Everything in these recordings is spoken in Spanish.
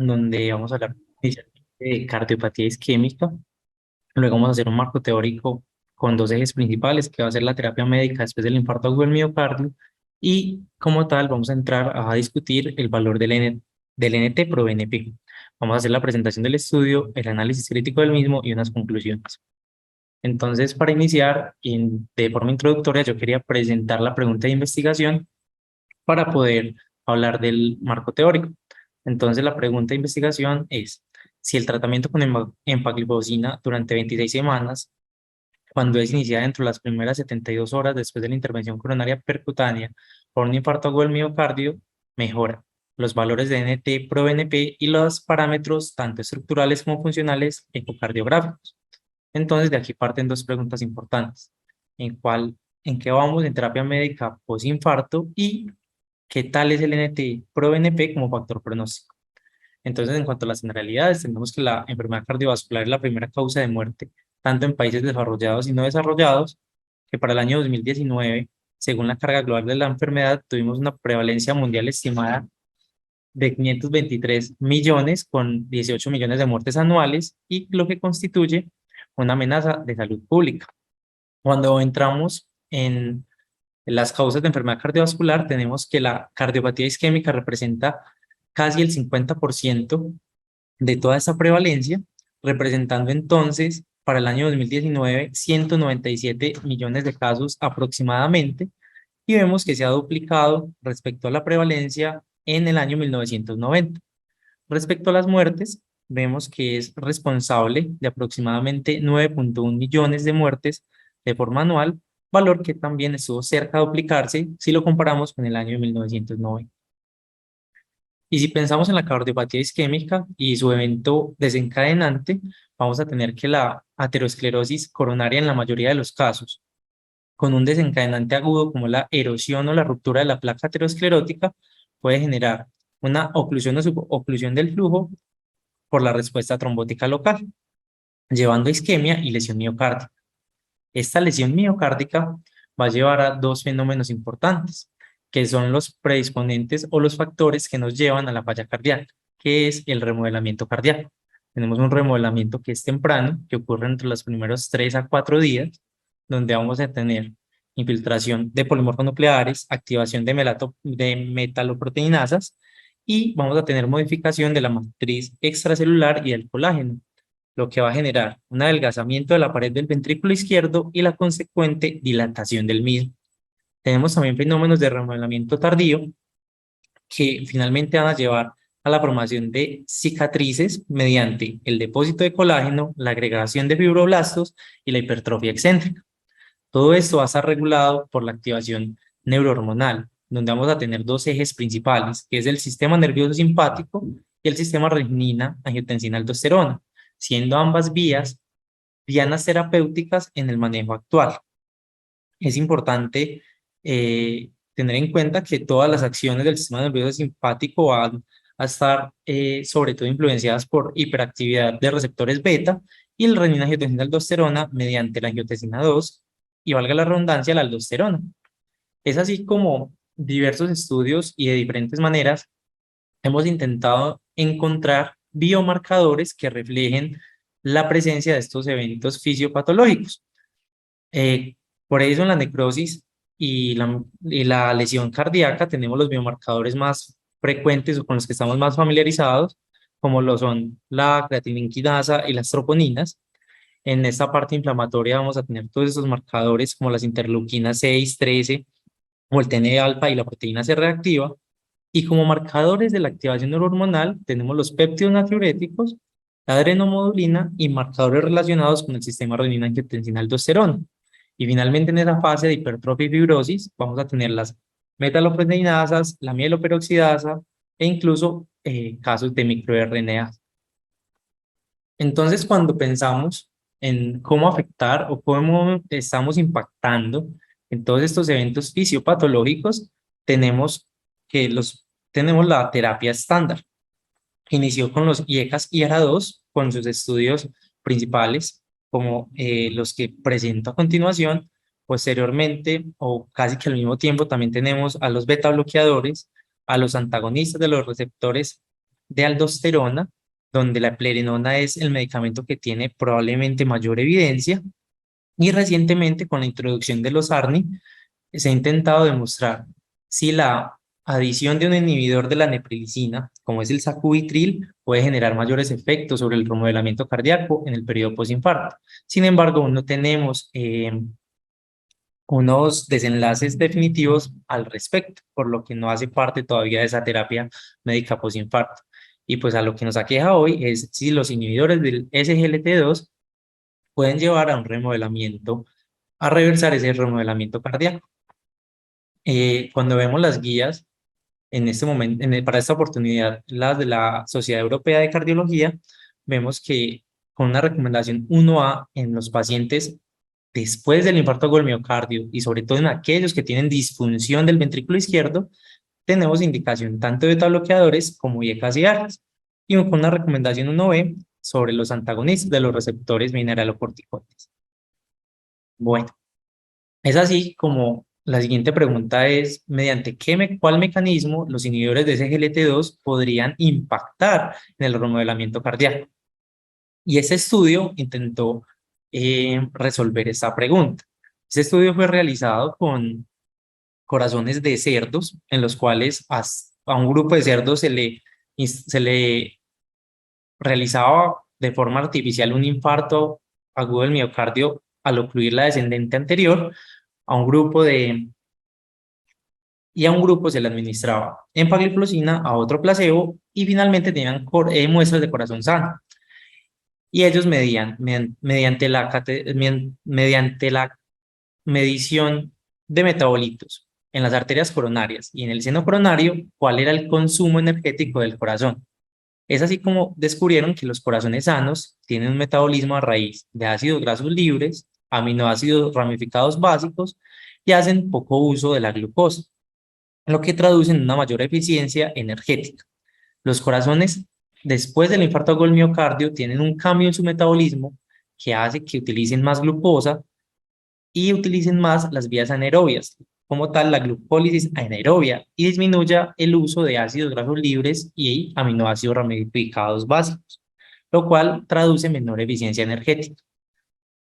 donde vamos a hablar inicialmente de cardiopatía isquémica. Luego vamos a hacer un marco teórico con dos ejes principales, que va a ser la terapia médica después del infarto agudo del miocardio. Y como tal, vamos a entrar a discutir el valor del NT-proBNP. Vamos a hacer la presentación del estudio, el análisis crítico del mismo y unas conclusiones. Entonces, para iniciar, de forma introductoria, yo quería presentar la pregunta de investigación para poder hablar del marco teórico. Entonces, la pregunta de investigación es, si el tratamiento con empagliflozina durante 26 semanas, cuando es iniciada dentro de las primeras 72 horas después de la intervención coronaria percutánea por un infarto agudo del miocardio, mejora los valores de NT-proBNP y los parámetros tanto estructurales como funcionales ecocardiográficos. Entonces, de aquí parten dos preguntas importantes. ¿En qué vamos en terapia médica posinfarto y qué tal es el NT-proBNP como factor pronóstico? Entonces, en cuanto a las generalidades, tenemos que la enfermedad cardiovascular es la primera causa de muerte, tanto en países desarrollados y no desarrollados, que para el año 2019, según la carga global de la enfermedad, tuvimos una prevalencia mundial estimada de 523 millones con 18 millones de muertes anuales y lo que constituye una amenaza de salud pública. Cuando entramos en las causas de enfermedad cardiovascular, tenemos que la cardiopatía isquémica representa casi el 50% de toda esa prevalencia, representando entonces para el año 2019 197 millones de casos aproximadamente, y vemos que se ha duplicado respecto a la prevalencia en el año 1990. Respecto a las muertes, vemos que es responsable de aproximadamente 9.1 millones de muertes de forma anual, valor que también estuvo cerca de duplicarse si lo comparamos con el año 1990. Y si pensamos en la cardiopatía isquémica y su evento desencadenante, vamos a tener que la aterosclerosis coronaria en la mayoría de los casos, con un desencadenante agudo como la erosión o la ruptura de la placa aterosclerótica, puede generar una oclusión o suboclusión del flujo por la respuesta trombótica local, llevando a isquemia y lesión miocárdica. Esta lesión miocárdica va a llevar a dos fenómenos importantes, que son los predisponentes o los factores que nos llevan a la falla cardíaca, que es el remodelamiento cardíaco. Tenemos un remodelamiento que es temprano, que ocurre entre los primeros 3 a 4 días, donde vamos a tener infiltración de polimorfonucleares, activación de metaloproteinasas y vamos a tener modificación de la matriz extracelular y del colágeno, lo que va a generar un adelgazamiento de la pared del ventrículo izquierdo y la consecuente dilatación del mismo. Tenemos también fenómenos de remodelamiento tardío que finalmente van a llevar a la formación de cicatrices mediante el depósito de colágeno, la agregación de fibroblastos y la hipertrofia excéntrica. Todo esto va a estar regulado por la activación neurohormonal, donde vamos a tener dos ejes principales, que es el sistema nervioso simpático y el sistema renina-angiotensina-aldosterona, siendo ambas vías dianas terapéuticas en el manejo actual. Es importante tener en cuenta que todas las acciones del sistema nervioso simpático van a estar sobre todo influenciadas por hiperactividad de receptores beta y el renina-angiotensina-aldosterona mediante la angiotensina 2 y, valga la redundancia, la aldosterona. Es así como diversos estudios y de diferentes maneras hemos intentado encontrar biomarcadores que reflejen la presencia de estos eventos fisiopatológicos. Eh, por eso en la necrosis y la lesión cardíaca tenemos los biomarcadores más frecuentes o con los que estamos más familiarizados, como lo son la creatinina quinasa y las troponinas. En esta parte inflamatoria vamos a tener todos esos marcadores como las interleuquinas 6, 13 o el TNF-alfa y la proteína C reactiva. Y como marcadores de la activación neurohormonal tenemos los péptidos natriuréticos, la adrenomodulina y marcadores relacionados con el sistema renina-angiotensina-aldosterona. Y finalmente en esa fase de hipertrofia y fibrosis vamos a tener las metaloproteinasas, la mieloperoxidasa e incluso casos de microRNA. Entonces, cuando pensamos en cómo afectar o cómo estamos impactando en todos estos eventos fisiopatológicos, tenemos tenemos la terapia estándar, que inició con los IECAS y ARA2 con sus estudios principales, como los que presento a continuación. Posteriormente, o casi que al mismo tiempo, también tenemos a los beta bloqueadores, a los antagonistas de los receptores de aldosterona, donde la eplerenona es el medicamento que tiene probablemente mayor evidencia, y recientemente con la introducción de los ARNI se ha intentado demostrar si la adición de un inhibidor de la neprilicina, como es el sacubitril, puede generar mayores efectos sobre el remodelamiento cardíaco en el periodo postinfarto. Sin embargo, aún no tenemos unos desenlaces definitivos al respecto, por lo que no hace parte todavía de esa terapia médica postinfarto. Y pues a lo que nos aqueja hoy es si los inhibidores del SGLT2 pueden llevar a un remodelamiento, a reversar ese remodelamiento cardíaco. Cuando vemos las guías, en este momento, para esta oportunidad, las de la Sociedad Europea de Cardiología, vemos que con una recomendación 1A en los pacientes después del infarto agudo del miocardio y sobre todo en aquellos que tienen disfunción del ventrículo izquierdo, tenemos indicación tanto de beta bloqueadores como IECAS y ARAS, y con una recomendación 1B sobre los antagonistas de los receptores mineralocorticoides. Bueno, es así como la siguiente pregunta es, ¿mediante cuál mecanismo los inhibidores de SGLT2 podrían impactar en el remodelamiento cardíaco? Y ese estudio intentó resolver esta pregunta. Este estudio fue realizado con corazones de cerdos, en los cuales a un grupo de cerdos se le realizaba de forma artificial un infarto agudo del miocardio al ocluir la descendente anterior, a un grupo de y a un grupo se le administraba empagliflozina, a otro placebo y finalmente tenían muestras de corazón sano. Y ellos mediante la medición de metabolitos en las arterias coronarias y en el seno coronario, cuál era el consumo energético del corazón. Es así como descubrieron que los corazones sanos tienen un metabolismo a raíz de ácidos grasos libres, aminoácidos ramificados básicos y hacen poco uso de la glucosa, lo que traduce en una mayor eficiencia energética. Los corazones, después del infarto agudo del miocardio, tienen un cambio en su metabolismo que hace que utilicen más glucosa y utilicen más las vías anaerobias, como tal la glucólisis anaerobia, y disminuya el uso de ácidos grasos libres y aminoácidos ramificados básicos, lo cual traduce menor eficiencia energética.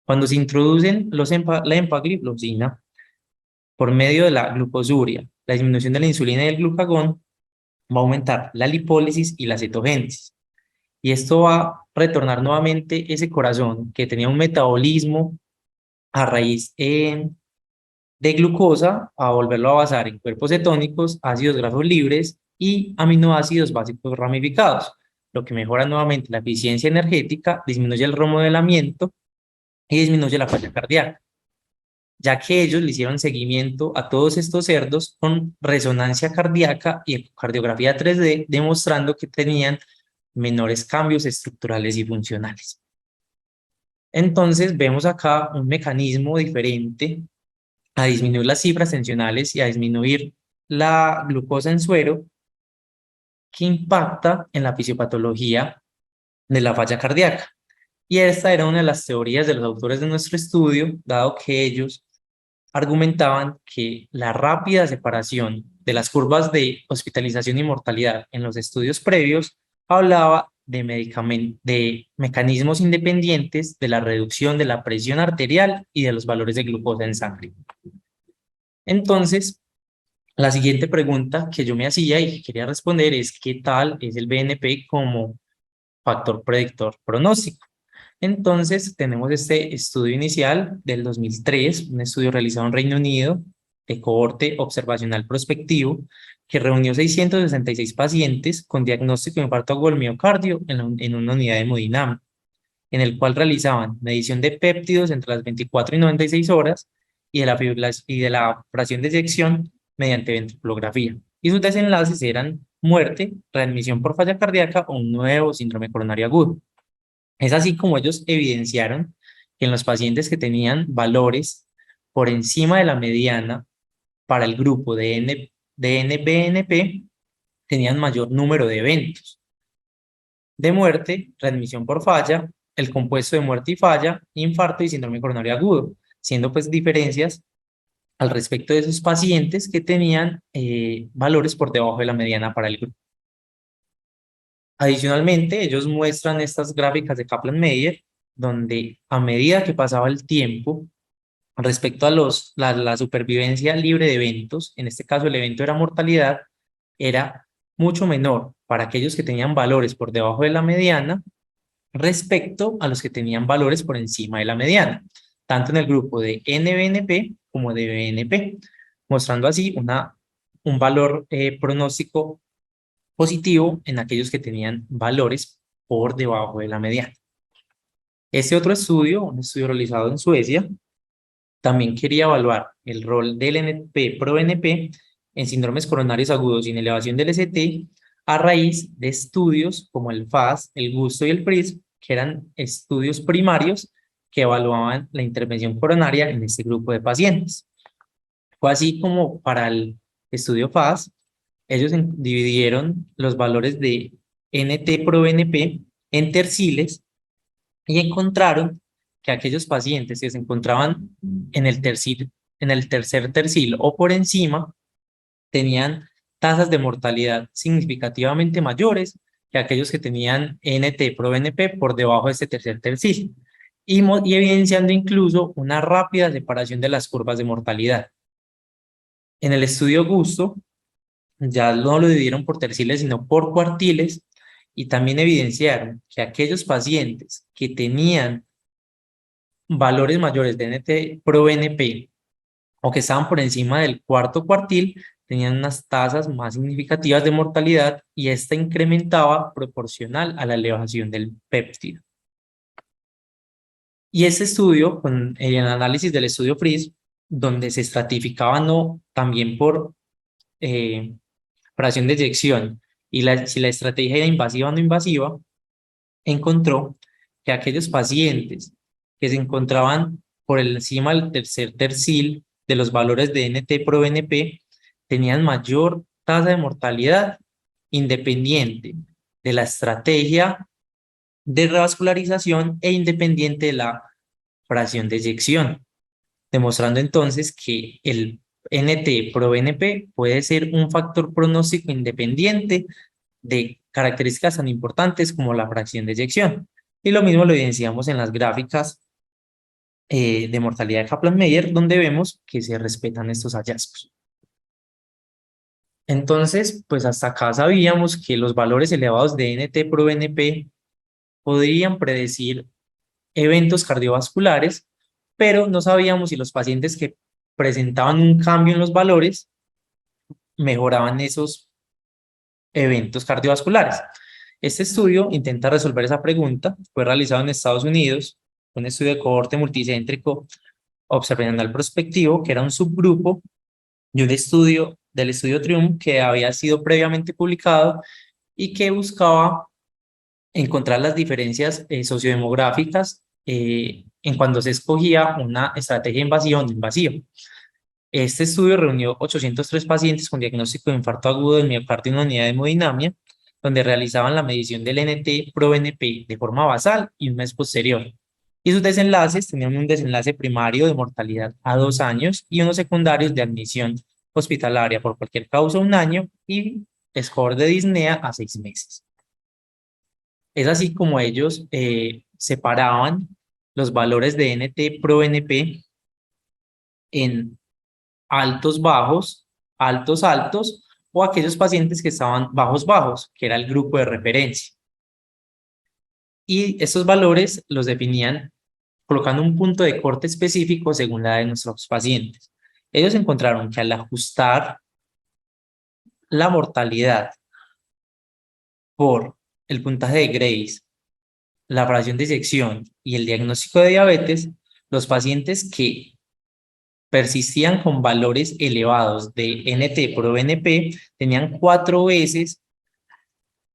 Cuando se introducen la empagliflozina por medio de la glucosuria, la disminución de la insulina y el glucagón, va a aumentar la lipólisis y la cetogénesis. Y esto va a retornar nuevamente ese corazón que tenía un metabolismo a raíz de glucosa, a volverlo a basar en cuerpos cetónicos, ácidos grasos libres y aminoácidos básicos ramificados, lo que mejora nuevamente la eficiencia energética, disminuye el remodelamiento y disminuye la falla cardíaca, ya que ellos le hicieron seguimiento a todos estos cerdos con resonancia cardíaca y ecocardiografía 3D, demostrando que tenían menores cambios estructurales y funcionales. Entonces vemos acá un mecanismo diferente a disminuir las cifras tensionales y a disminuir la glucosa en suero que impacta en la fisiopatología de la falla cardíaca. Y esta era una de las teorías de los autores de nuestro estudio, dado que ellos argumentaban que la rápida separación de las curvas de hospitalización y mortalidad en los estudios previos hablaba de mecanismos independientes de la reducción de la presión arterial y de los valores de glucosa en sangre. Entonces, la siguiente pregunta que yo me hacía y que quería responder es ¿qué tal es el BNP como factor predictor pronóstico? Entonces, tenemos este estudio inicial del 2003, un estudio realizado en Reino Unido de cohorte observacional prospectivo que reunió 666 pacientes con diagnóstico de infarto agudo del miocardio en una unidad de hemodinamia, en el cual realizaban medición de péptidos entre las 24 y 96 horas y de la fracción de eyección mediante ventriculografía. Y sus desenlaces eran muerte, readmisión por falla cardíaca o un nuevo síndrome coronario agudo. Es así como ellos evidenciaron que en los pacientes que tenían valores por encima de la mediana para el grupo de NBNP tenían mayor número de eventos de muerte, readmisión por falla, el compuesto de muerte y falla, infarto y síndrome coronario agudo, siendo pues diferencias al respecto de esos pacientes que tenían valores por debajo de la mediana para el grupo. Adicionalmente, ellos muestran estas gráficas de Kaplan-Meier, donde a medida que pasaba el tiempo, respecto a la supervivencia libre de eventos, en este caso el evento era mortalidad, era mucho menor para aquellos que tenían valores por debajo de la mediana respecto a los que tenían valores por encima de la mediana, tanto en el grupo de NBNP como de BNP, mostrando así un valor pronóstico positivo en aquellos que tenían valores por debajo de la mediana. Este otro estudio, un estudio realizado en Suecia, también quería evaluar el rol del NP-proBNP en síndromes coronarios agudos sin elevación del ST a raíz de estudios como el FAS, el GUSTO y el PRISM, que eran estudios primarios que evaluaban la intervención coronaria en este grupo de pacientes. Fue así como para el estudio FAS, ellos dividieron los valores de NT-proBNP en terciles y encontraron que aquellos pacientes que se encontraban en el tercer tercil o por encima tenían tasas de mortalidad significativamente mayores que aquellos que tenían NT-proBNP por debajo de este tercer tercil y evidenciando incluso una rápida separación de las curvas de mortalidad. En el estudio GUSTO ya no lo dividieron por terciles sino por cuartiles y también evidenciaron que aquellos pacientes que tenían valores mayores de NT-proBNP o que estaban por encima del cuarto cuartil tenían unas tasas más significativas de mortalidad y esta incrementaba proporcional a la elevación del péptido. Y este estudio, con el análisis del estudio FRIS, donde se estratificaba no también por fracción de eyección y si la estrategia era invasiva o no invasiva, encontró que aquellos pacientes que se encontraban por encima del tercer tercil de los valores de NT-proBNP tenían mayor tasa de mortalidad independiente de la estrategia de revascularización e independiente de la fracción de eyección, demostrando entonces que el NT-proBNP puede ser un factor pronóstico independiente de características tan importantes como la fracción de eyección. Y lo mismo lo evidenciamos en las gráficas de mortalidad de Kaplan-Meier, donde vemos que se respetan estos hallazgos. Entonces, pues hasta acá sabíamos que los valores elevados de NT-proBNP podrían predecir eventos cardiovasculares, pero no sabíamos si los pacientes que presentaban un cambio en los valores mejoraban esos eventos cardiovasculares. Este estudio intenta resolver esa pregunta, fue realizado en Estados Unidos, un estudio de cohorte multicéntrico observacional prospectivo, que era un subgrupo de un estudio del estudio TRIUMPH que había sido previamente publicado y que buscaba encontrar las diferencias sociodemográficas en cuando se escogía una estrategia invasiva o no invasiva. Este estudio reunió 803 pacientes con diagnóstico de infarto agudo del miocardio en una unidad de hemodinamia, donde realizaban la medición del NT-proBNP de forma basal y un mes posterior. Y sus desenlaces tenían un desenlace primario de mortalidad a 2 años y unos secundarios de admisión hospitalaria por cualquier causa 1 año y score de disnea a 6 meses. Es así como ellos separaban los valores de NT-proBNP en altos bajos, altos altos, o aquellos pacientes que estaban bajos bajos, que era el grupo de referencia. Y estos valores los definían colocando un punto de corte específico según la de nuestros pacientes. Ellos encontraron que al ajustar la mortalidad por el puntaje de Grace, la fracción de disección y el diagnóstico de diabetes, los pacientes que persistían con valores elevados de NT-proBNP tenían 4 veces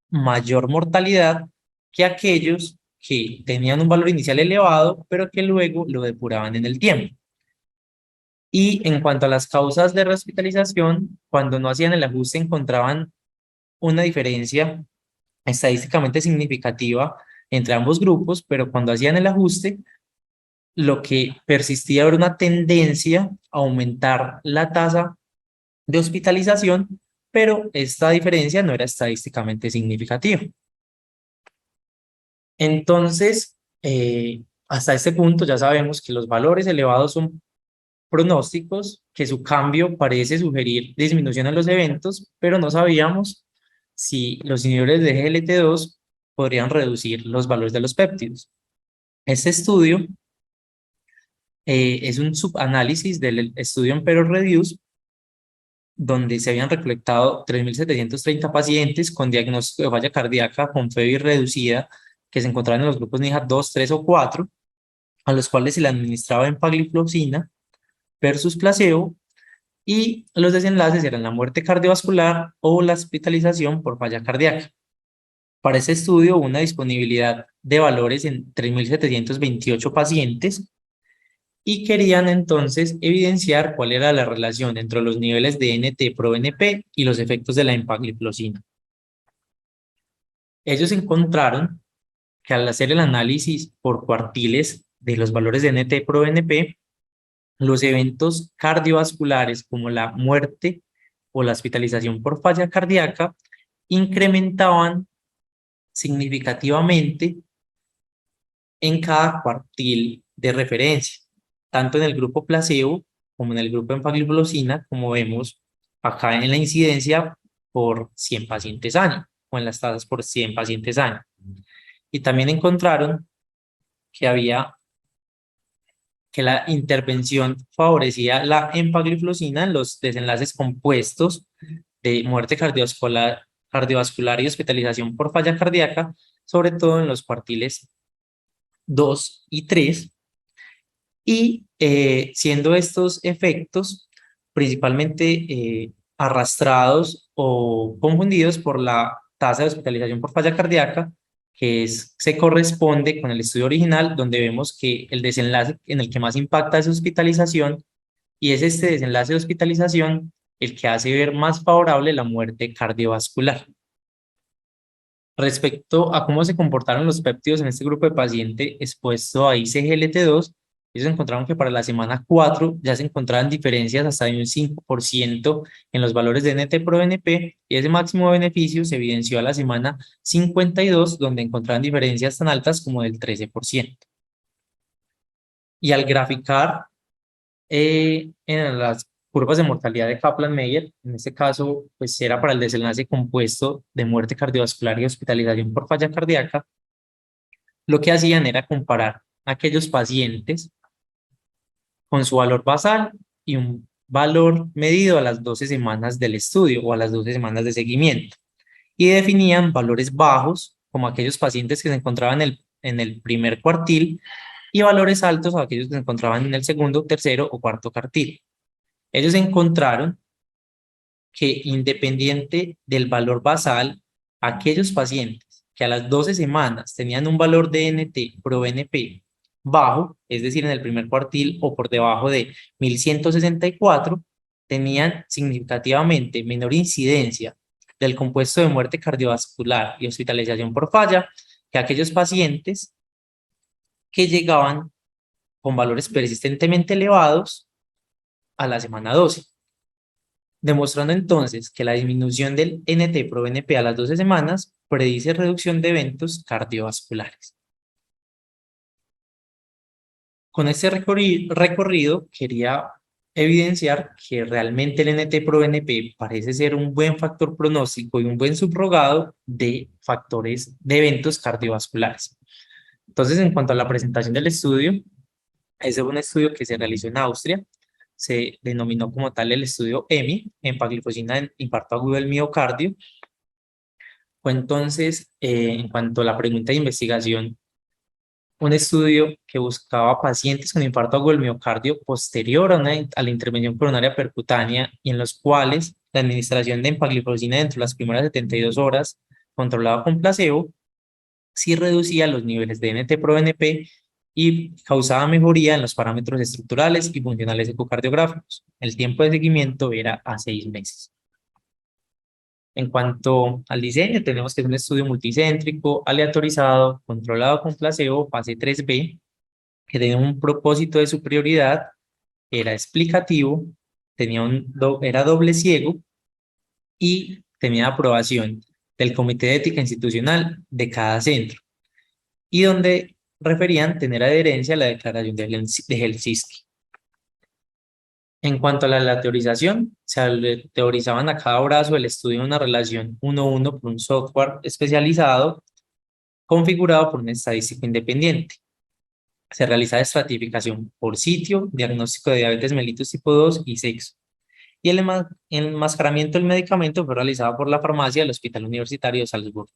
mayor mortalidad que aquellos que tenían un valor inicial elevado, pero que luego lo depuraban en el tiempo. Y en cuanto a las causas de rehospitalización, cuando no hacían el ajuste encontraban una diferencia estadísticamente significativa entre ambos grupos, pero cuando hacían el ajuste, lo que persistía era una tendencia a aumentar la tasa de hospitalización, pero esta diferencia no era estadísticamente significativa. Entonces, hasta este punto ya sabemos que los valores elevados son pronósticos, que su cambio parece sugerir disminución en los eventos, pero no sabíamos si los inhibidores de GLT2 podrían reducir los valores de los péptidos. Este estudio es un subanálisis del estudio EMPEROR-Reduce, donde se habían recolectado 3.730 pacientes con diagnóstico de falla cardíaca con FEBI reducida que se encontraban en los grupos NIHA 2, 3 o 4, a los cuales se le administraba empagliflozina versus placebo, y los desenlaces eran la muerte cardiovascular o la hospitalización por falla cardíaca. Para este estudio hubo una disponibilidad de valores en 3.728 pacientes y querían entonces evidenciar cuál era la relación entre los niveles de NT-proBNP y los efectos de la empagliflozina. Ellos encontraron que al hacer el análisis por cuartiles de los valores de NT-proBNP, los eventos cardiovasculares como la muerte o la hospitalización por falla cardíaca incrementaban significativamente en cada cuartil de referencia, tanto en el grupo placebo como en el grupo empagliflozina, como vemos acá en la incidencia por 100 pacientes año, o en las tasas por 100 pacientes año. Y también encontraron que que la intervención favorecía la empagliflozina en los desenlaces compuestos de muerte cardiovascular y hospitalización por falla cardíaca, sobre todo en los cuartiles 2 y 3, y siendo estos efectos principalmente arrastrados o confundidos por la tasa de hospitalización por falla cardíaca, que se corresponde con el estudio original, donde vemos que el desenlace en el que más impacta es hospitalización, y es este desenlace de hospitalización el que hace ver más favorable la muerte cardiovascular. Respecto a cómo se comportaron los péptidos en este grupo de paciente expuesto a ICGLT2, ellos encontraron que para la semana 4 ya se encontraban diferencias hasta de un 5% en los valores de NT-proBNP, y ese máximo beneficio se evidenció a la semana 52, donde encontraban diferencias tan altas como del 13%. Y al graficar en las curvas de mortalidad de Kaplan-Meier, en este caso, pues era para el desenlace compuesto de muerte cardiovascular y hospitalización por falla cardíaca, lo que hacían era comparar a aquellos pacientes con su valor basal y un valor medido a las 12 semanas del estudio o a las 12 semanas de seguimiento, y definían valores bajos como aquellos pacientes que se encontraban en el primer cuartil, y valores altos a aquellos que se encontraban en el segundo, tercero o cuarto cuartil. Ellos encontraron que, independiente del valor basal, aquellos pacientes que a las 12 semanas tenían un valor de NT-proBNP bajo, es decir, en el primer cuartil o por debajo de 1164, tenían significativamente menor incidencia del compuesto de muerte cardiovascular y hospitalización por falla que aquellos pacientes que llegaban con valores persistentemente elevados a la semana 12. Demostrando entonces que la disminución del NT-proBNP a las 12 semanas predice reducción de eventos cardiovasculares. Con este recorrido quería evidenciar que realmente el NT-proBNP parece ser un buen factor pronóstico y un buen subrogado de factores de eventos cardiovasculares. Entonces, en cuanto a la presentación del estudio, ese fue un estudio que se realizó en Austria. Se denominó como tal el estudio EMI, empagliflozina en infarto agudo del miocardio. Fue entonces, en cuanto a la pregunta de investigación, un estudio que buscaba pacientes con infarto agudo del miocardio posterior a la intervención coronaria percutánea, y en los cuales la administración de empagliflozina dentro de las primeras 72 horas, controlada con placebo, sí reducía los niveles de NT-proBNP y causaba mejoría en los parámetros estructurales y funcionales ecocardiográficos. El tiempo de seguimiento era a 6 meses. En cuanto al diseño, tenemos que es un estudio multicéntrico, aleatorizado, controlado con placebo, fase 3B, que tenía un propósito de superioridad, era explicativo, era doble ciego y tenía aprobación del Comité de Ética Institucional de cada centro. y donde referían tener adherencia a la declaración de Helsinki. En cuanto a la teorización, se teorizaban a cada brazo del estudio una relación 1-1 por un software especializado configurado por un estadístico independiente. Se realiza estratificación por sitio, diagnóstico de diabetes mellitus tipo 2 y sexo. Y el enmascaramiento del medicamento fue realizado por la farmacia del Hospital Universitario de Salzburgo.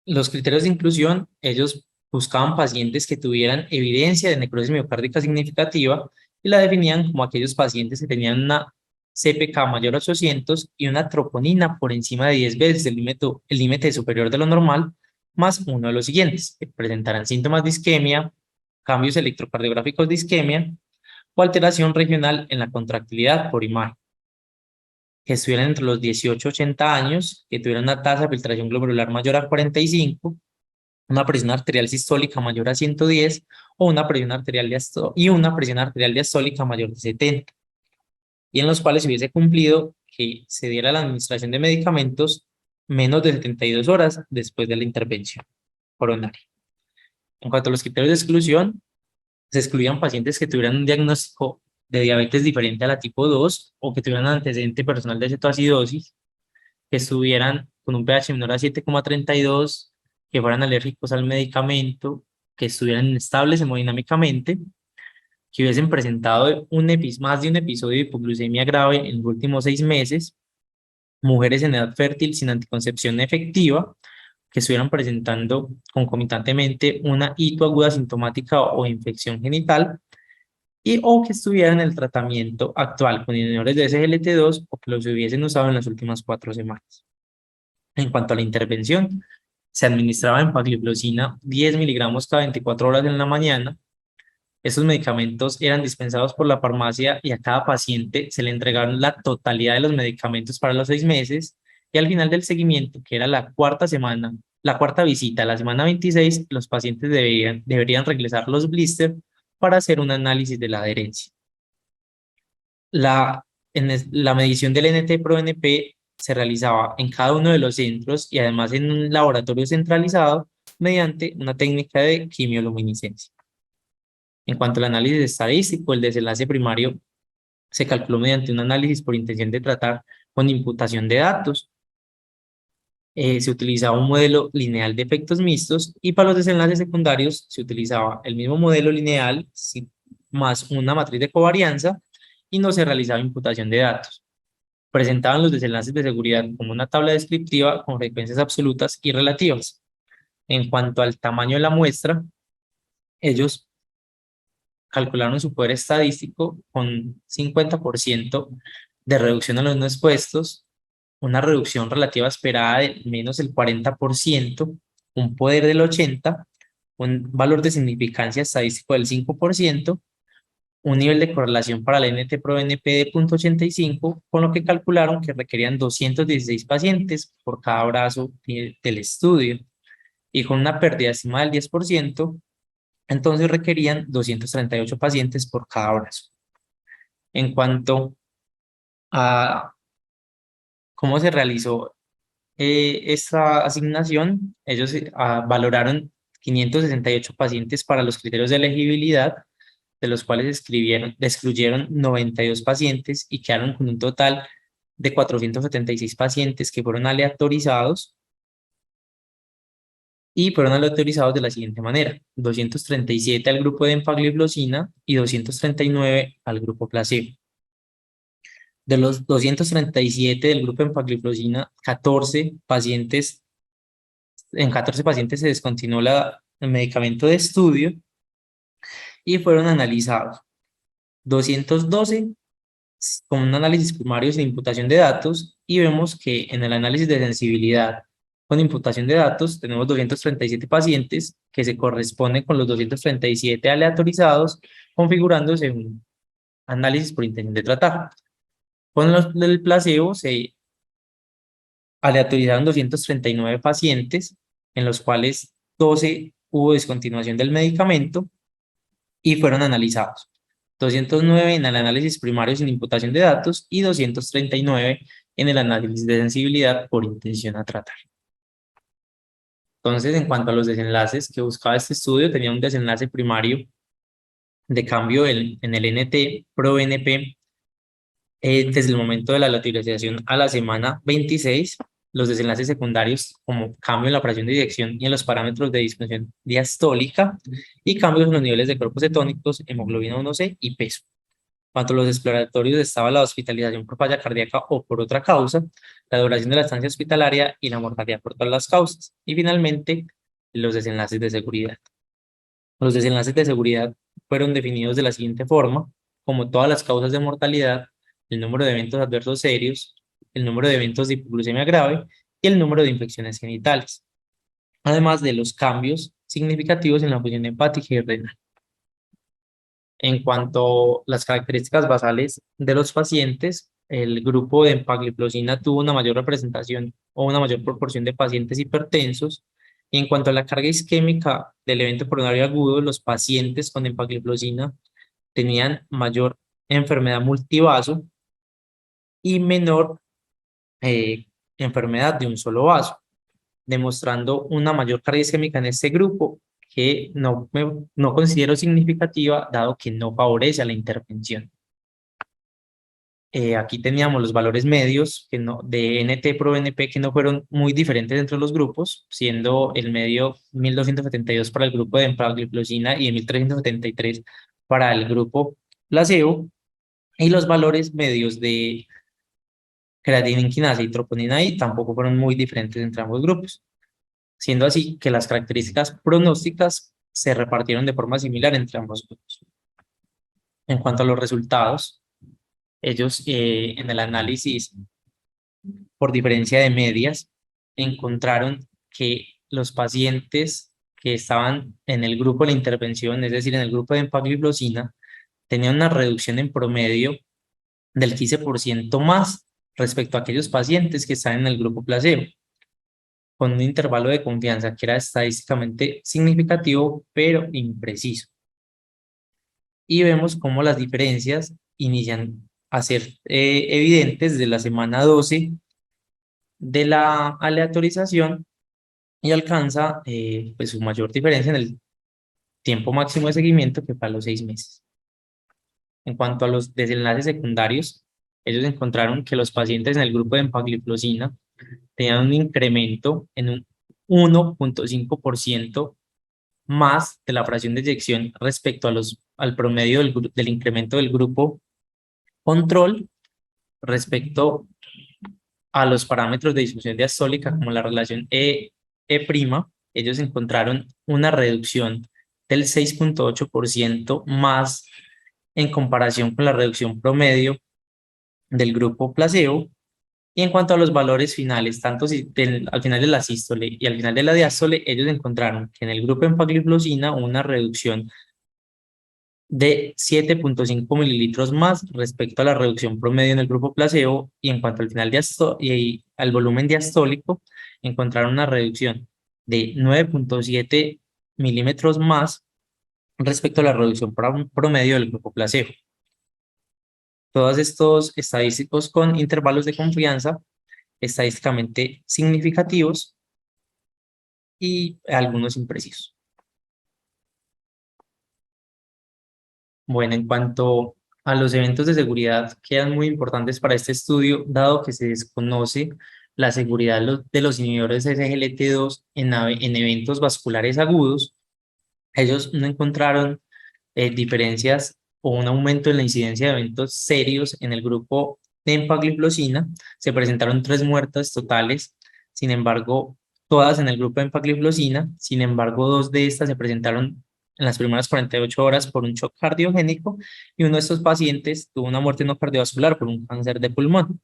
Los criterios de inclusión, ellos buscaban pacientes que tuvieran evidencia de necrosis miocárdica significativa y la definían como aquellos pacientes que tenían una CPK mayor a 800 y una troponina por encima de 10 veces el límite superior de lo normal, más uno de los siguientes, que presentarán síntomas de isquemia, cambios electrocardiográficos de isquemia o alteración regional en la contractilidad por imagen, que estuvieran entre los 18 y 80 años, que tuvieran una tasa de filtración glomerular mayor a 45, una presión arterial sistólica mayor a 110 o una presión arterial diastólica mayor de 70, y en los cuales se hubiese cumplido que se diera la administración de medicamentos menos de 72 horas después de la intervención coronaria. En cuanto a los criterios de exclusión, se excluían pacientes que tuvieran un diagnóstico de diabetes diferente a la tipo 2 o que tuvieran antecedente personal de cetoacidosis, que estuvieran con un pH menor a 7,32, que fueran alérgicos al medicamento, que estuvieran inestables hemodinámicamente, que hubiesen presentado más de un episodio de hipoglucemia grave en los últimos 6 meses, mujeres en edad fértil sin anticoncepción efectiva, que estuvieran presentando concomitantemente una hito aguda sintomática o infección genital, o que estuvieran en el tratamiento actual con inhibidores de SGLT2 o que los hubiesen usado en las últimas 4 semanas. En cuanto a la intervención, se administraba empagliflozina 10 miligramos cada 24 horas en la mañana. Estos medicamentos eran dispensados por la farmacia y a cada paciente se le entregaron la totalidad de los medicamentos para los 6 meses, y al final del seguimiento, que era la cuarta visita, la semana 26, los pacientes deberían regresar los blister para hacer un análisis de la adherencia. La medición del NT-proBNP se realizaba en cada uno de los centros y además en un laboratorio centralizado mediante una técnica de quimioluminiscencia. En cuanto al análisis estadístico, el desenlace primario se calculó mediante un análisis por intención de tratar con imputación de datos. Se utilizaba un modelo lineal de efectos mixtos, y para los desenlaces secundarios se utilizaba el mismo modelo lineal más una matriz de covarianza, y no se realizaba imputación de datos. Presentaban los desenlaces de seguridad como una tabla descriptiva con frecuencias absolutas y relativas. En cuanto al tamaño de la muestra, ellos calcularon su poder estadístico con 50% de reducción a los no expuestos, una reducción relativa esperada de menos del 40%, un poder del 80%, un valor de significancia estadístico del 5%, un nivel de correlación para la NT-proBNP de 0.85, con lo que calcularon que requerían 216 pacientes por cada brazo del estudio, y con una pérdida estimada del 10%, entonces requerían 238 pacientes por cada brazo. En cuanto a cómo se realizó esta asignación, ellos valoraron 568 pacientes para los criterios de elegibilidad, de los cuales excluyeron 92 pacientes y quedaron con un total de 476 pacientes que fueron aleatorizados, de la siguiente manera: 237 al grupo de empagliflozina y 239 al grupo placebo. De los 237 del grupo de empagliflozina, en 14 pacientes se descontinuó el medicamento de estudio y fueron analizados 212 con un análisis primario sin imputación de datos, y vemos que en el análisis de sensibilidad con imputación de datos tenemos 237 pacientes que se corresponden con los 237 aleatorizados, configurándose un análisis por intención de tratar. Con los del placebo se aleatorizaron 239 pacientes, en los cuales 12 hubo discontinuación del medicamento y fueron analizados. 209 en el análisis primario sin imputación de datos y 239 en el análisis de sensibilidad por intención a tratar. Entonces, en cuanto a los desenlaces que buscaba este estudio, tenía un desenlace primario de cambio en el NT-proBNP desde el momento de la lateralización a la semana 26, los desenlaces secundarios como cambio en la presión de inyección y en los parámetros de disfunción diastólica y cambios en los niveles de cuerpos cetónicos, hemoglobina 1C y peso. Cuanto a los exploratorios estaba la hospitalización por falla cardíaca o por otra causa, la duración de la estancia hospitalaria y la mortalidad por todas las causas. Y finalmente, los desenlaces de seguridad. Los desenlaces de seguridad fueron definidos de la siguiente forma: como todas las causas de mortalidad, el número de eventos adversos serios, el número de eventos de hipoglucemia grave y el número de infecciones genitales, además de los cambios significativos en la función hepática y renal. En cuanto a las características basales de los pacientes, el grupo de empagliflozina tuvo una mayor representación o una mayor proporción de pacientes hipertensos. Y en cuanto a la carga isquémica del evento coronario agudo, los pacientes con empagliflozina tenían mayor enfermedad multivaso y menor enfermedad de un solo vaso, demostrando una mayor carga isquémica en este grupo que no considero significativa, dado que no favorece a la intervención. Aquí teníamos los valores medios de NT-proBNP que no fueron muy diferentes entre los grupos, siendo el medio 1272 para el grupo de empagliflozina y 1373 para el grupo placebo, y los valores medios de creatinina quinasa y troponina I tampoco fueron muy diferentes entre ambos grupos, siendo así que las características pronósticas se repartieron de forma similar entre ambos grupos. En cuanto a los resultados, ellos en el análisis por diferencia de medias encontraron que los pacientes que estaban en el grupo de la intervención, es decir, en el grupo de empagliflozina, tenían una reducción en promedio del 15% más respecto a aquellos pacientes que están en el grupo placebo, con un intervalo de confianza que era estadísticamente significativo, pero impreciso. Y vemos cómo las diferencias inician a ser evidentes desde la semana 12 de la aleatorización y alcanza pues su mayor diferencia en el tiempo máximo de seguimiento, que fue a los 6 meses. En cuanto a los desenlaces secundarios, ellos encontraron que los pacientes en el grupo de empagliflozina tenían un incremento en un 1.5% más de la fracción de eyección respecto al promedio del incremento del grupo control respecto a los parámetros de disfunción diastólica, como la relación E'. Ellos encontraron una reducción del 6.8% más en comparación con la reducción promedio del grupo placebo. Y en cuanto a los valores finales, tanto al final de la sístole y al final de la diástole, ellos encontraron que en el grupo empagliflozina una reducción de 7.5 mililitros más respecto a la reducción promedio en el grupo placebo, y en cuanto al final y al volumen diastólico, encontraron una reducción de 9.7 milímetros más respecto a la reducción promedio del grupo placebo. Todos estos estadísticos con intervalos de confianza estadísticamente significativos y algunos imprecisos. Bueno, en cuanto a los eventos de seguridad que eran muy importantes para este estudio, dado que se desconoce la seguridad de los inhibidores de SGLT2 en eventos vasculares agudos, ellos no encontraron diferencias o un aumento en la incidencia de eventos serios en el grupo de empagliflozina. Se presentaron 3 muertes totales, sin embargo, todas en el grupo de empagliflozina. Sin embargo, 2 de estas se presentaron en las primeras 48 horas por un shock cardiogénico, y uno de estos pacientes tuvo una muerte no cardiovascular por un cáncer de pulmón.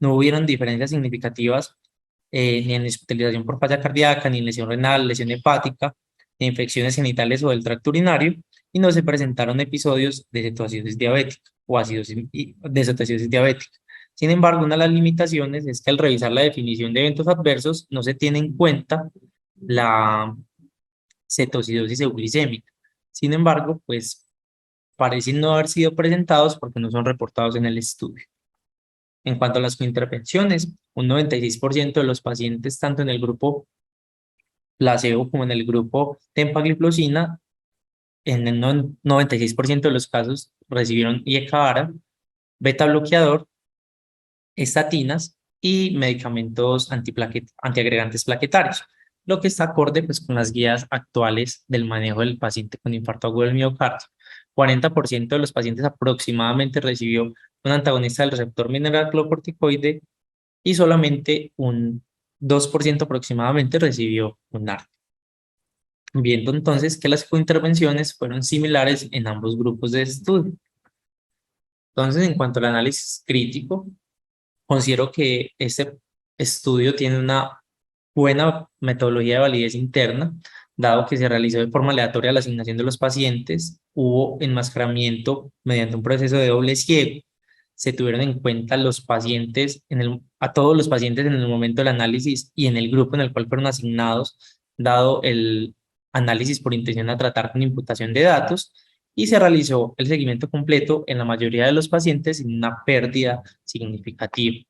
No hubieron diferencias significativas ni en hospitalización por falla cardíaca, ni en lesión renal, lesión hepática, ni infecciones genitales o del tracto urinario, y no se presentaron episodios de cetoacidosis diabética o de cetoacidosis diabética. Sin embargo, una de las limitaciones es que al revisar la definición de eventos adversos no se tiene en cuenta la cetoacidosis euglicémica. Sin embargo, pues parecen no haber sido presentados porque no son reportados en el estudio. En cuanto a las intervenciones, un 96% de los pacientes, tanto en el grupo placebo como en el grupo de empagliflozina, en el 96% de los casos recibieron IECARA, beta bloqueador, estatinas y medicamentos antiagregantes plaquetarios, lo que está acorde pues, con las guías actuales del manejo del paciente con infarto agudo del miocardio. 40% de los pacientes aproximadamente recibió un antagonista del receptor mineralocorticoide y solamente un 2% aproximadamente recibió un ART. Viendo entonces que las cointervenciones fueron similares en ambos grupos de estudio. Entonces, en cuanto al análisis crítico, considero que este estudio tiene una buena metodología de validez interna, dado que se realizó de forma aleatoria la asignación de los pacientes, hubo enmascaramiento mediante un proceso de doble ciego, se tuvieron en cuenta los pacientes, a todos los pacientes en el momento del análisis y en el grupo en el cual fueron asignados, dado el análisis por intención a tratar con imputación de datos, y se realizó el seguimiento completo en la mayoría de los pacientes sin una pérdida significativa.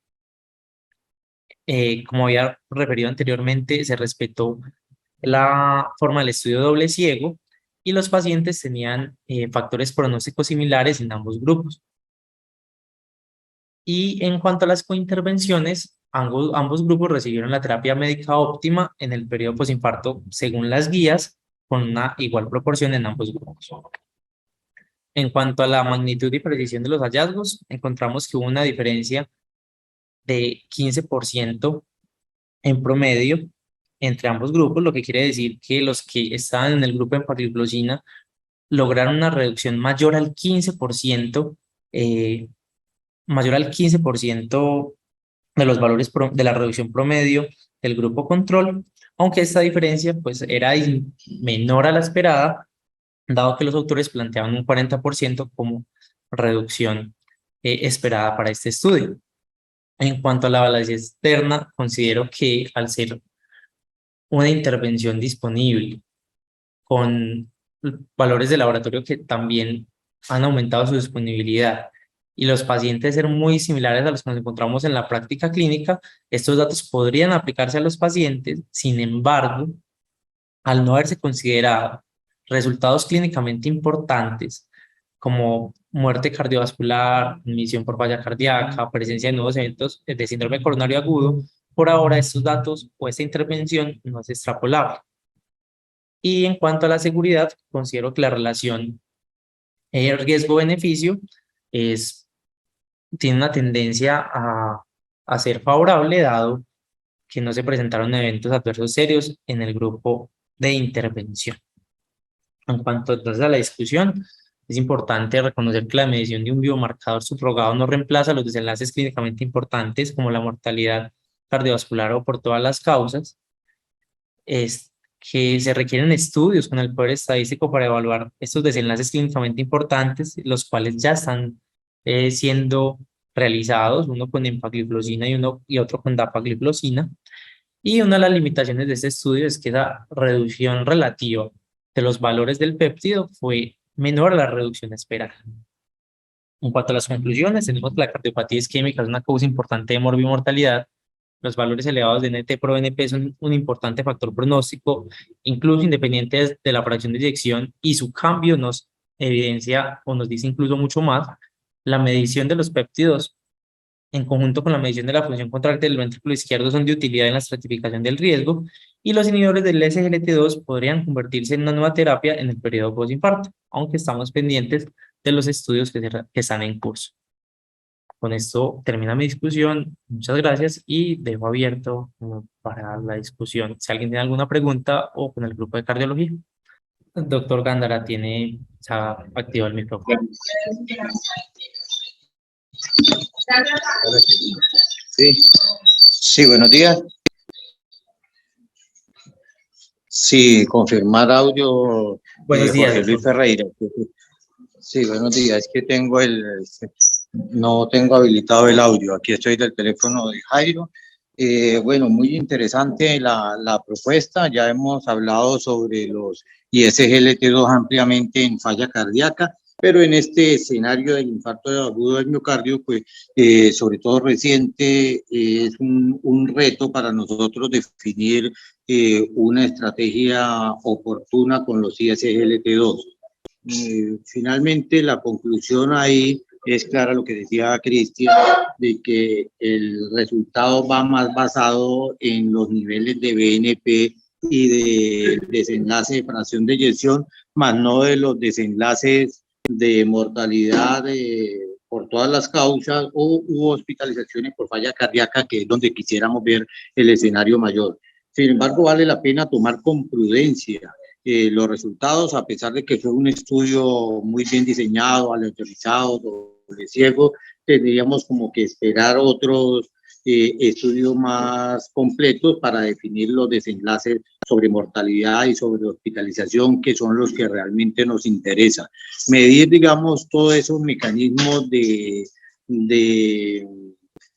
Como había referido anteriormente, se respetó la forma del estudio doble ciego y los pacientes tenían factores pronósticos similares en ambos grupos. Y en cuanto a las cointervenciones, ambos grupos recibieron la terapia médica óptima en el periodo posinfarto según las guías, con una igual proporción en ambos grupos. En cuanto a la magnitud y precisión de los hallazgos, encontramos que hubo una diferencia de 15% en promedio entre ambos grupos, lo que quiere decir que los que estaban en el grupo de empagliflozina lograron una reducción mayor al 15% de los valores de la reducción promedio del grupo control, aunque esta diferencia pues era menor a la esperada, dado que los autores planteaban un 40% como reducción esperada para este estudio. En cuanto a la validez externa, considero que al ser una intervención disponible con valores de laboratorio que también han aumentado su disponibilidad y los pacientes ser muy similares a los que nos encontramos en la práctica clínica, estos datos podrían aplicarse a los pacientes. Sin embargo, al no haberse considerado resultados clínicamente importantes como muerte cardiovascular, admisión por falla cardíaca, presencia de nuevos eventos de síndrome coronario agudo, por ahora estos datos o esta intervención no es extrapolable. Y en cuanto a la seguridad, considero que la relación riesgo-beneficio tiene una tendencia a ser favorable, dado que no se presentaron eventos adversos serios en el grupo de intervención. En cuanto entonces a la discusión, es importante reconocer que la medición de un biomarcador subrogado no reemplaza los desenlaces clínicamente importantes como la mortalidad cardiovascular o por todas las causas. Es que se requieren estudios con el poder estadístico para evaluar estos desenlaces clínicamente importantes, los cuales ya están siendo realizados, uno con empagliflozina y otro con dapagliflozina. Y una de las limitaciones de este estudio es que la reducción relativa de los valores del péptido fue menor a la reducción esperada. En cuanto a las conclusiones, tenemos que la cardiopatía isquémica es una causa importante de morbimortalidad. Los valores elevados de NT-proBNP son un importante factor pronóstico, incluso independiente de la fracción de eyección, y su cambio nos evidencia o nos dice incluso mucho más. La medición de los péptidos en conjunto con la medición de la función contráctil del ventrículo izquierdo son de utilidad en la estratificación del riesgo, y los inhibidores del SGLT2 podrían convertirse en una nueva terapia en el periodo postinfarto, aunque estamos pendientes de los estudios que están en curso. Con esto termina mi discusión. Muchas gracias y dejo abierto para la discusión. Si alguien tiene alguna pregunta o con el grupo de cardiología. El doctor Gándara se ha activado el micrófono. Sí, sí, buenos días. Sí, confirmar audio Buenos días, Jorge Luis doctor. Ferreira. Sí, buenos días. Es que no tengo habilitado el audio. Aquí estoy del teléfono de Jairo. Bueno, muy interesante la propuesta. Ya hemos hablado sobre los ISGLT2 ampliamente en falla cardíaca, Pero en este escenario del infarto agudo del miocardio, pues sobre todo reciente, es un reto para nosotros definir una estrategia oportuna con los ISGLT2. Finalmente, la conclusión ahí es clara, lo que decía Cristian, de que el resultado va más basado en los niveles de BNP y de desenlace de fracción de eyección, más no de los desenlaces de mortalidad por todas las causas o u hospitalizaciones por falla cardíaca, que es donde quisiéramos ver el escenario mayor. Sin embargo, vale la pena tomar con prudencia los resultados, a pesar de que fue un estudio muy bien diseñado, aleatorizado, doble ciego, tendríamos como que esperar otros estudios más completos para definir los desenlaces sobre mortalidad y sobre hospitalización, que son los que realmente nos interesan. Medir, digamos, todos esos mecanismos de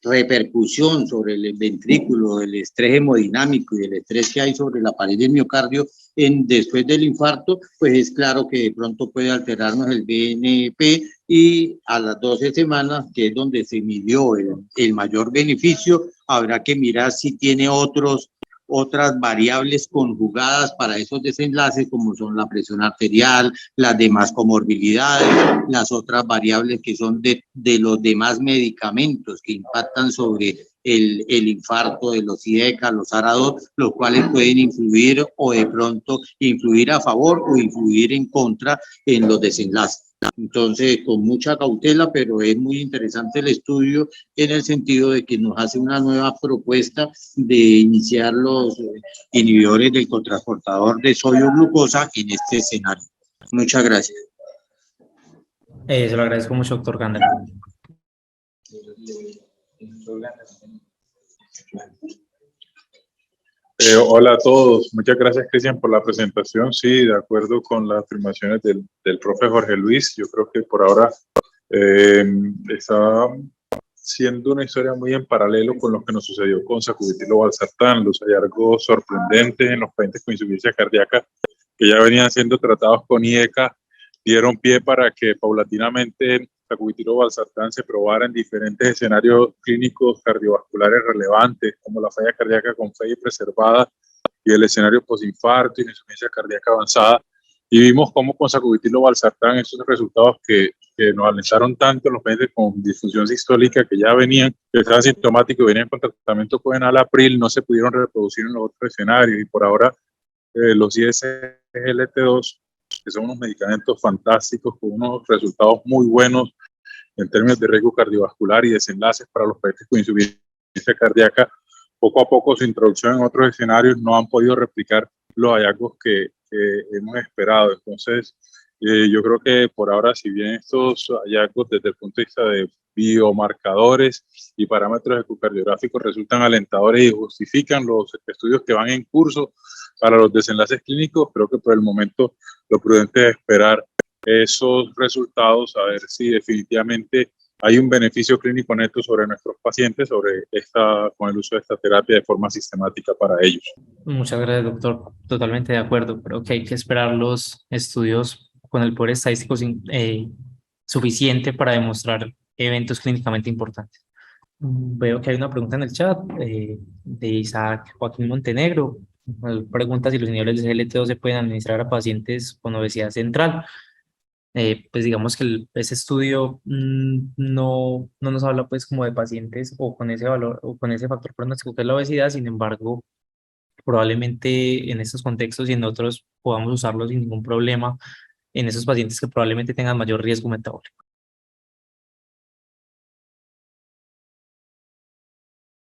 repercusión sobre el ventrículo, el estrés hemodinámico y el estrés que hay sobre la pared del miocardio después del infarto, pues es claro que de pronto puede alterarnos el BNP y a las 12 semanas, que es donde se midió el mayor beneficio, habrá que mirar si tiene otras variables conjugadas para esos desenlaces, como son la presión arterial, las demás comorbilidades, las otras variables que son de los demás medicamentos que impactan sobre el infarto de los IECA, los ARA2, los cuales pueden influir o de pronto influir a favor o influir en contra en los desenlaces. Entonces, con mucha cautela, pero es muy interesante el estudio en el sentido de que nos hace una nueva propuesta de iniciar los inhibidores del cotransportador de sodio glucosa en este escenario. Muchas gracias. Se lo agradezco mucho, doctor Gander. Hola a todos, muchas gracias Cristian por la presentación. Sí, de acuerdo con las afirmaciones del profe Jorge Luis, yo creo que por ahora está siendo una historia muy en paralelo con lo que nos sucedió con sacubitril/valsartán, los hallazgos sorprendentes en los pacientes con insuficiencia cardíaca que ya venían siendo tratados con IECA dieron pie para que paulatinamente sacubitril/valsartán se probara en diferentes escenarios clínicos cardiovasculares relevantes, como la falla cardíaca con FEI preservada y el escenario posinfarto y la insuficiencia cardíaca avanzada. Y vimos cómo con sacubitril/valsartán esos resultados que nos alentaron tanto en los pacientes con disfunción sistólica que ya venían, que estaban sintomáticos y venían con tratamiento con enalapril, no se pudieron reproducir en los otros escenarios. Y por ahora los ISGLT2, que son unos medicamentos fantásticos con unos resultados muy buenos en términos de riesgo cardiovascular y desenlaces para los pacientes con insuficiencia cardíaca, poco a poco su introducción en otros escenarios no han podido replicar los hallazgos que hemos esperado. Entonces, yo creo que por ahora, si bien estos hallazgos desde el punto de vista de biomarcadores y parámetros ecocardiográficos resultan alentadores y justifican los estudios que van en curso para los desenlaces clínicos, creo que por el momento lo prudente es esperar esos resultados, a ver si definitivamente hay un beneficio clínico neto sobre nuestros pacientes con el uso de esta terapia de forma sistemática para ellos. Muchas gracias, doctor. Totalmente de acuerdo. Creo que hay que esperar los estudios con el poder estadístico suficiente para demostrar eventos clínicamente importantes. Veo que hay una pregunta en el chat de Isaac Joaquín Montenegro. Pregunta si los inhibidores de GLT2 se pueden administrar a pacientes con obesidad central. Pues digamos que ese estudio no nos habla pues como de pacientes o con ese valor o con ese factor pronóstico que es la obesidad. Sin embargo, probablemente en estos contextos y en otros podamos usarlo sin ningún problema en esos pacientes que probablemente tengan mayor riesgo metabólico.